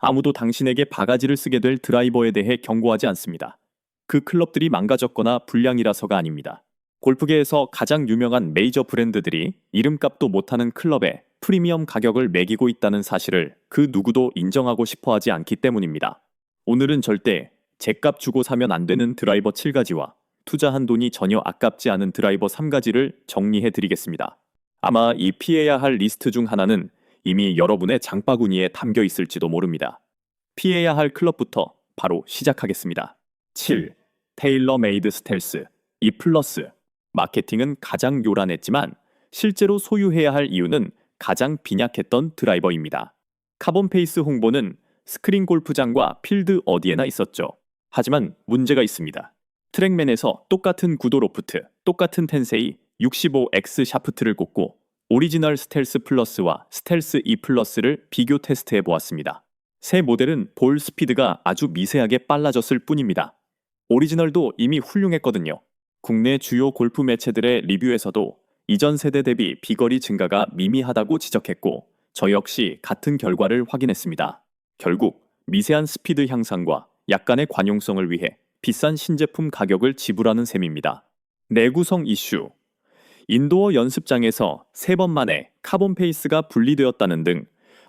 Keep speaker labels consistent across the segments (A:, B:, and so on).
A: 아무도 당신에게 바가지를 쓰게 될 드라이버에 대해 경고하지 않습니다. 그 클럽들이 망가졌거나 불량이라서가 아닙니다. 골프계에서 가장 유명한 메이저 브랜드들이 이름값도 못하는 클럽에 프리미엄 가격을 매기고 있다는 사실을 그 누구도 인정하고 싶어 하지 않기 때문입니다. 오늘은 절대 제값 주고 사면 안 되는 드라이버 7가지와 투자한 돈이 전혀 아깝지 않은 드라이버 3가지를 정리해 드리겠습니다. 아마 이 피해야 할 리스트 중 하나는 이미 여러분의 장바구니에 담겨 있을지도 모릅니다. 피해야 할 클럽부터 바로 시작하겠습니다. 7. 테일러 메이드 스텔스 2 플러스. 마케팅은 가장 요란했지만 실제로 소유해야 할 이유는 가장 빈약했던 드라이버입니다. 카본 페이스 홍보는 스크린 골프장과 필드 어디에나 있었죠. 하지만 문제가 있습니다. 트랙맨에서 똑같은 구도 로프트, 똑같은 텐세이 65X 샤프트를 꽂고 오리지널 스텔스 플러스와 스텔스 E 플러스를 비교 테스트해 보았습니다. 새 모델은 볼 스피드가 아주 미세하게 빨라졌을 뿐입니다. 오리지널도 이미 훌륭했거든요. 국내 주요 골프 매체들의 리뷰에서도 이전 세대 대비 비거리 증가가 미미하다고 지적했고 저 역시 같은 결과를 확인했습니다. 결국 미세한 스피드 향상과 약간의 관용성을 위해 비싼 신제품 가격을 지불하는 셈입니다. 내구성 이슈. 인도어 연습장에서 3번 만에 카본 페이스가 분리되었다는 등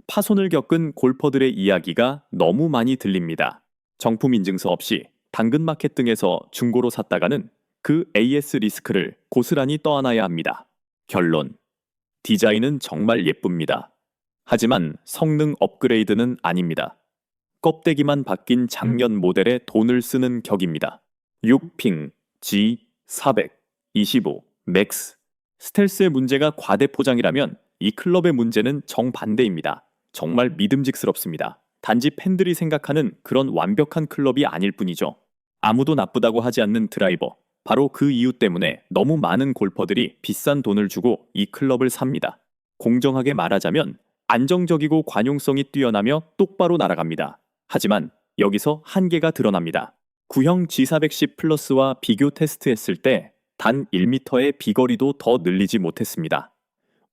A: 파손을 겪은 골퍼들의 이야기가 너무 많이 들립니다. 정품 인증서 없이 당근마켓 등에서 중고로 샀다가는 그 AS 리스크를 고스란히 떠안아야 합니다. 결론. 디자인은 정말 예쁩니다. 하지만 성능 업그레이드는 아닙니다. 껍데기만 바뀐 작년 모델에 돈을 쓰는 격입니다. 6핑, G400, 25, 맥스. 스텔스의 문제가 과대포장이라면 이 클럽의 문제는 정반대입니다. 정말 믿음직스럽습니다. 단지 팬들이 생각하는 그런 완벽한 클럽이 아닐 뿐이죠. 아무도 나쁘다고 하지 않는 드라이버. 바로 그 이유 때문에 너무 많은 골퍼들이 비싼 돈을 주고 이 클럽을 삽니다. 공정하게 말하자면 안정적이고 관용성이 뛰어나며 똑바로 날아갑니다. 하지만 여기서 한계가 드러납니다. 구형 G410 플러스와 비교 테스트했을 때 단 1m의 비거리도 더 늘리지 못했습니다.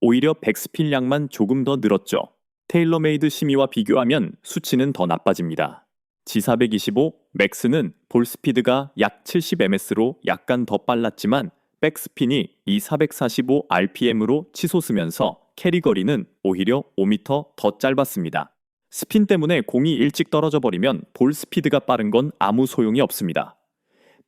A: 오히려 백스핀량만 조금 더 늘었죠. 테일러메이드 심의와 비교하면 수치는 더 나빠집니다. G425 맥스는 볼 스피드가 약 70ms로 약간 더 빨랐지만 백스핀이 이 445rpm으로 치솟으면서 캐리 거리는 오히려 5m 더 짧았습니다. 스핀 때문에 공이 일찍 떨어져 버리면 볼 스피드가 빠른 건 아무 소용이 없습니다.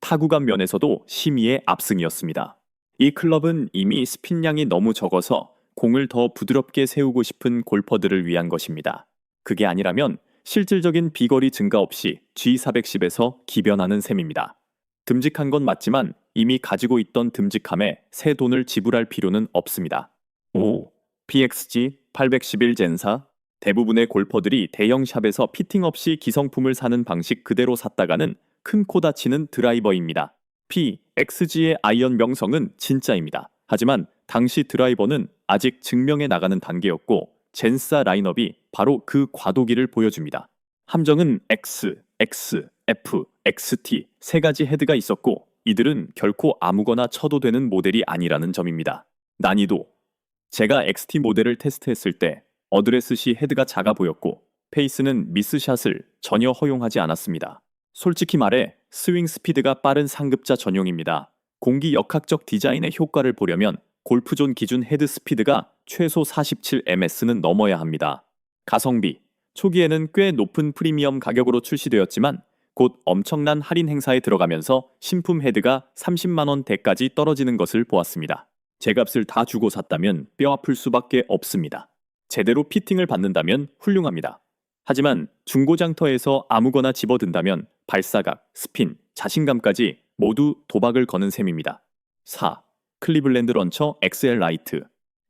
A: 타구감 면에서도 심의의 압승이었습니다. 이 클럽은 이미 스핀량이 너무 적어서 공을 더 부드럽게 세우고 싶은 골퍼들을 위한 것입니다. 그게 아니라면 실질적인 비거리 증가 없이 G410에서 기변하는 셈입니다. 듬직한 건 맞지만 이미 가지고 있던 듬직함에 새 돈을 지불할 필요는 없습니다. 5. PXG 811 젠사. 대부분의 골퍼들이 대형 샵에서 피팅 없이 기성품을 사는 방식 그대로 샀다가는 큰 코 다치는 드라이버입니다. PXG의 아이언 명성은 진짜입니다. 하지만 당시 드라이버는 아직 증명해 나가는 단계였고 젠사 라인업이 바로 그 과도기를 보여줍니다. 함정은 X, X, F, XT 3가지 헤드가 있었고 이들은 결코 아무거나 쳐도 되는 모델이 아니라는 점입니다. 난이도. 제가 XT 모델을 테스트했을 때 어드레스시 헤드가 작아 보였고 페이스는 미스샷을 전혀 허용하지 않았습니다. 솔직히 말해 스윙 스피드가 빠른 상급자 전용입니다. 공기 역학적 디자인의 효과를 보려면 골프존 기준 헤드 스피드가 최소 47ms는 넘어야 합니다. 가성비. 초기에는 꽤 높은 프리미엄 가격으로 출시되었지만 곧 엄청난 할인 행사에 들어가면서 신품 헤드가 30만 원대까지 떨어지는 것을 보았습니다. 제 값을 다 주고 샀다면 뼈 아플 수밖에 없습니다. 제대로 피팅을 받는다면 훌륭합니다. 하지만 중고장터에서 아무거나 집어든다면 발사각, 스핀, 자신감까지 모두 도박을 거는 셈입니다. 4. 클리블랜드 런처 XL 라이트.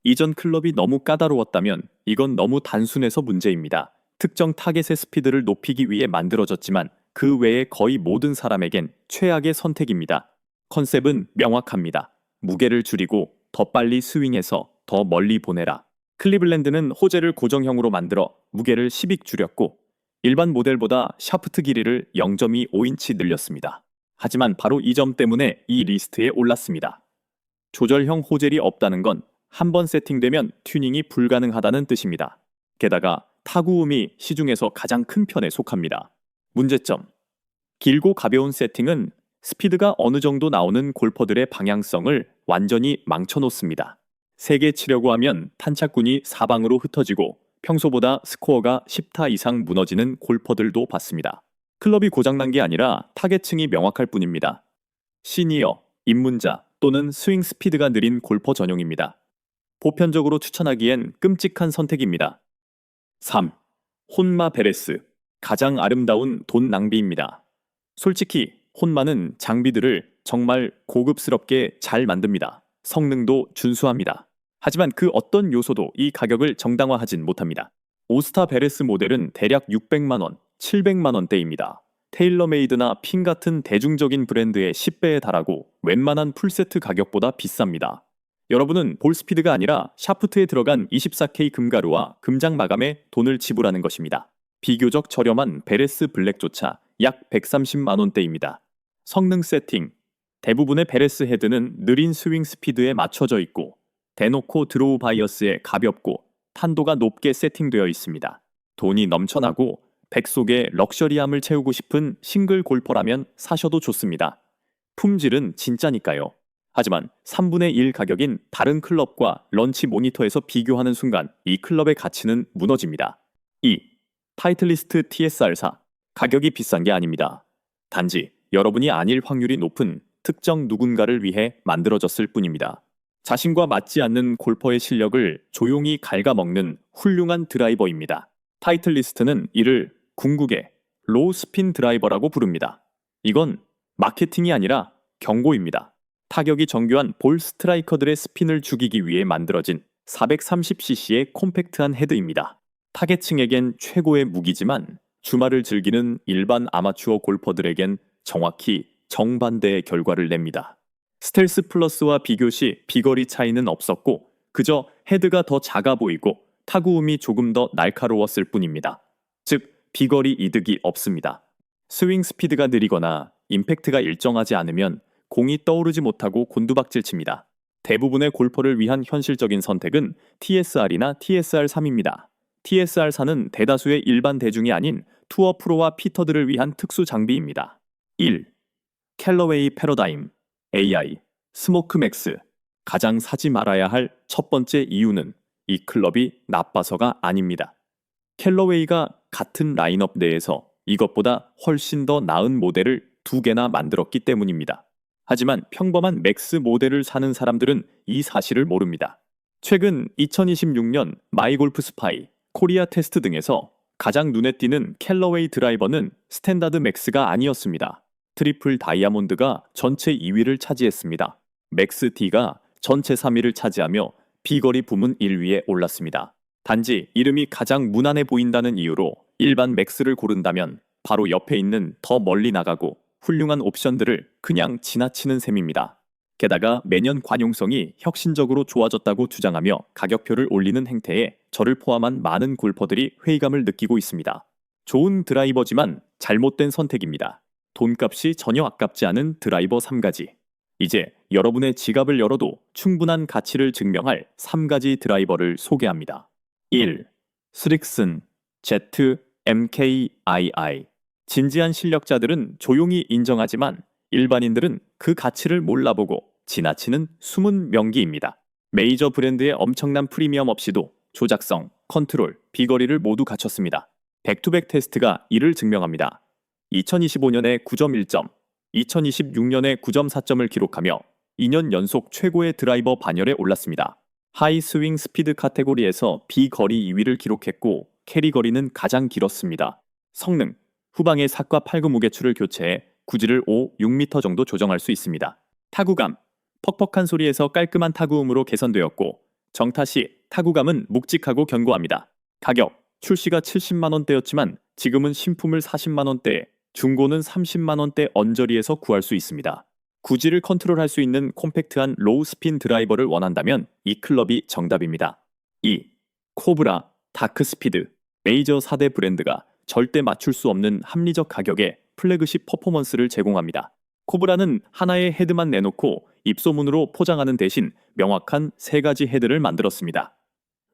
A: 이전 클럽이 너무 까다로웠다면 이건 너무 단순해서 문제입니다. 특정 타겟의 스피드를 높이기 위해 만들어졌지만 그 외의 거의 모든 사람에겐 최악의 선택입니다. 컨셉은 명확합니다. 무게를 줄이고 더 빨리 스윙해서 더 멀리 보내라. 클리블랜드는 호재를 고정형으로 만들어 무게를 10씩 줄였고 일반 모델보다 샤프트 길이를 0.25인치 늘렸습니다. 하지만 바로 이 점 때문에 이 리스트에 올랐습니다. 조절형 호젤이 없다는 건 한 번 세팅되면 튜닝이 불가능하다는 뜻입니다. 게다가 타구음이 시중에서 가장 큰 편에 속합니다. 문제점: 길고 가벼운 세팅은 스피드가 어느 정도 나오는 골퍼들의 방향성을 완전히 망쳐놓습니다. 세게 치려고 하면 탄착군이 사방으로 흩어지고 평소보다 스코어가 10타 이상 무너지는 골퍼들도 봤습니다. 클럽이 고장난 게 아니라 타겟층이 명확할 뿐입니다. 시니어, 입문자 또는 스윙 스피드가 느린 골퍼 전용입니다. 보편적으로 추천하기엔 끔찍한 선택입니다. 3. 혼마 베레스. 가장 아름다운 돈 낭비입니다. 솔직히 혼마는 장비들을 정말 고급스럽게 잘 만듭니다. 성능도 준수합니다. 하지만 그 어떤 요소도 이 가격을 정당화하진 못합니다. 오스타 베레스 모델은 대략 600만 원, 700만 원대입니다. 테일러메이드나 핀 같은 대중적인 브랜드의 10배에 달하고 웬만한 풀세트 가격보다 비쌉니다. 여러분은 볼 스피드가 아니라 샤프트에 들어간 24K 금가루와 금장 마감에 돈을 지불하는 것입니다. 비교적 저렴한 베레스 블랙조차 약 130만 원대입니다. 성능 세팅. 대부분의 베레스 헤드는 느린 스윙 스피드에 맞춰져 있고 대놓고 드로우 바이어스에 가볍고 탄도가 높게 세팅되어 있습니다. 돈이 넘쳐나고 백 속에 럭셔리함을 채우고 싶은 싱글 골퍼라면 사셔도 좋습니다. 품질은 진짜니까요. 하지만 3분의 1 가격인 다른 클럽과 런치 모니터에서 비교하는 순간 이 클럽의 가치는 무너집니다. 2. 타이틀리스트 TSR4. 가격이 비싼 게 아닙니다. 단지 여러분이 아닐 확률이 높은 특정 누군가를 위해 만들어졌을 뿐입니다. 자신과 맞지 않는 골퍼의 실력을 조용히 갉아먹는 훌륭한 드라이버입니다. 타이틀리스트는 이를 궁극의 로우 스핀 드라이버라고 부릅니다. 이건 마케팅이 아니라 경고입니다. 타격이 정교한 볼 스트라이커들의 스핀을 죽이기 위해 만들어진 430cc의 콤팩트한 헤드입니다. 타겟층에겐 최고의 무기지만 주말을 즐기는 일반 아마추어 골퍼들에겐 정확히 정반대의 결과를 냅니다. 스텔스 플러스와 비교 시 비거리 차이는 없었고 그저 헤드가 더 작아 보이고 타구음이 조금 더 날카로웠을 뿐입니다. 즉 비거리 이득이 없습니다. 스윙 스피드가 느리거나 임팩트가 일정하지 않으면 공이 떠오르지 못하고 곤두박질 칩니다. 대부분의 골퍼를 위한 현실적인 선택은 TSR이나 TSR3입니다. TSR4는 대다수의 일반 대중이 아닌 투어 프로와 피터들을 위한 특수 장비입니다. 1. 캘러웨이 패러다임 AI 스모크 맥스. 가장 사지 말아야 할 첫 번째 이유는 이 클럽이 나빠서가 아닙니다. 캘러웨이가 같은 라인업 내에서 이것보다 훨씬 더 나은 모델을 2개나 만들었기 때문입니다. 하지만 평범한 맥스 모델을 사는 사람들은 이 사실을 모릅니다. 최근 2026년 마이골프 스파이, 코리아 테스트 등에서 가장 눈에 띄는 캘러웨이 드라이버는 스탠다드 맥스가 아니었습니다. 트리플 다이아몬드가 전체 2위를 차지했습니다. 맥스 T가 전체 3위를 차지하며 비거리 부문 1위에 올랐습니다. 단지 이름이 가장 무난해 보인다는 이유로 일반 맥스를 고른다면 바로 옆에 있는 더 멀리 나가고 훌륭한 옵션들을 그냥 지나치는 셈입니다. 게다가 매년 관용성이 혁신적으로 좋아졌다고 주장하며 가격표를 올리는 행태에 저를 포함한 많은 골퍼들이 회의감을 느끼고 있습니다. 좋은 드라이버지만 잘못된 선택입니다. 돈값이 전혀 아깝지 않은 드라이버 3가지. 이제 여러분의 지갑을 열어도 충분한 가치를 증명할 3가지 드라이버를 소개합니다. 1. 스릭슨 ZMKII. 진지한 실력자들은 조용히 인정하지만 일반인들은 그 가치를 몰라보고 지나치는 숨은 명기입니다. 메이저 브랜드의 엄청난 프리미엄 없이도 조작성, 컨트롤, 비거리를 모두 갖췄습니다. 백투백 테스트가 이를 증명합니다. 2025년에 9점 1점, 2026년에 9점 4점을 기록하며 2년 연속 최고의 드라이버 반열에 올랐습니다. 하이 스윙 스피드 카테고리에서 비거리 2위를 기록했고 캐리 거리는 가장 길었습니다. 성능, 후방의 4과 8구 무게추를 교체해 구질을 5, 6m 정도 조정할 수 있습니다. 타구감, 퍽퍽한 소리에서 깔끔한 타구음으로 개선되었고 정타 시 타구감은 묵직하고 견고합니다. 가격, 출시가 70만 원대였지만 지금은 신품을 40만 원대에 중고는 30만 원대 언저리에서 구할 수 있습니다. 구질을 컨트롤할 수 있는 콤팩트한 로우 스핀 드라이버를 원한다면 이 클럽이 정답입니다. 2. 코브라 다크 스피드. 메이저 4대 브랜드가 절대 맞출 수 없는 합리적 가격에 플래그십 퍼포먼스를 제공합니다. 코브라는 하나의 헤드만 내놓고 입소문으로 포장하는 대신 명확한 3가지 헤드를 만들었습니다.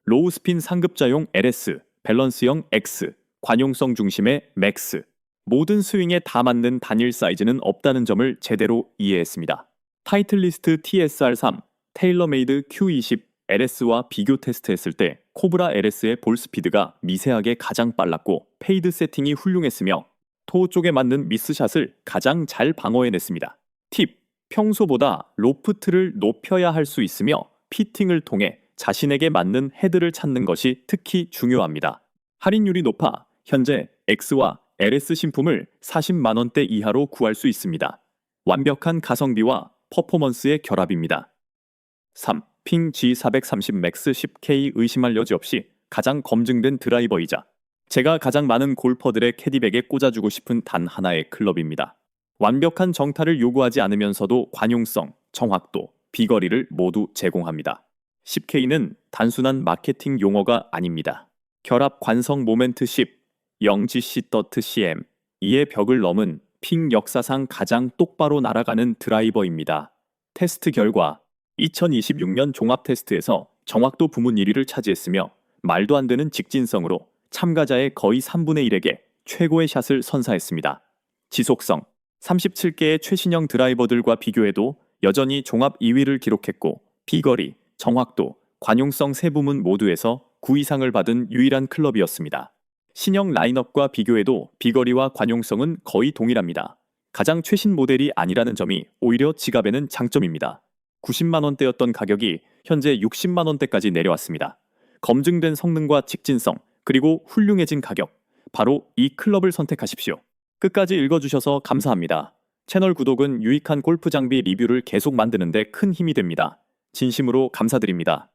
A: 로우 스핀 상급자용 LS 밸런스형 X, 관용성 중심의 맥스. 모든 스윙에 다 맞는 단일 사이즈는 없다는 점을 제대로 이해했습니다. 타이틀리스트 TSR3, 테일러메이드 Q20, LS와 비교 테스트했을 때 코브라 LS의 볼 스피드가 미세하게 가장 빨랐고 페이드 세팅이 훌륭했으며 토 쪽에 맞는 미스샷을 가장 잘 방어해냈습니다. 팁! 평소보다 로프트를 높여야 할 수 있으며 피팅을 통해 자신에게 맞는 헤드를 찾는 것이 특히 중요합니다. 할인율이 높아 현재 X와 LS 신품을 40만 원대 이하로 구할 수 있습니다. 완벽한 가성비와 퍼포먼스의 결합입니다. 3. 핑 G430 맥스 10K 의심할 여지 없이 가장 검증된 드라이버이자 제가 가장 많은 골퍼들의 캐디백에 꽂아주고 싶은 단 하나의 클럽입니다. 완벽한 정타를 요구하지 않으면서도 관용성, 정확도, 비거리를 모두 제공합니다. 10K는 단순한 마케팅 용어가 아닙니다. 결합 관성 모멘트 10, 0GC.CM, 이의 벽을 넘은 핑 역사상 가장 똑바로 날아가는 드라이버입니다. 테스트 결과 2026년 종합 테스트에서 정확도 부문 1위를 차지했으며 말도 안 되는 직진성으로 참가자의 거의 3분의 1에게 최고의 샷을 선사했습니다. 지속성 37개의 최신형 드라이버들과 비교해도 여전히 종합 2위를 기록했고 비거리, 정확도, 관용성 세 부문 모두에서 9 이상을 받은 유일한 클럽이었습니다. 신형 라인업과 비교해도 비거리와 관용성은 거의 동일합니다. 가장 최신 모델이 아니라는 점이 오히려 지갑에는 장점입니다. 90만 원대였던 가격이 현재 60만 원대까지 내려왔습니다. 검증된 성능과 직진성, 그리고 훌륭해진 가격, 바로 이 클럽을 선택하십시오. 끝까지 읽어주셔서 감사합니다. 채널 구독은 유익한 골프 장비 리뷰를 계속 만드는 데 큰 힘이 됩니다. 진심으로 감사드립니다.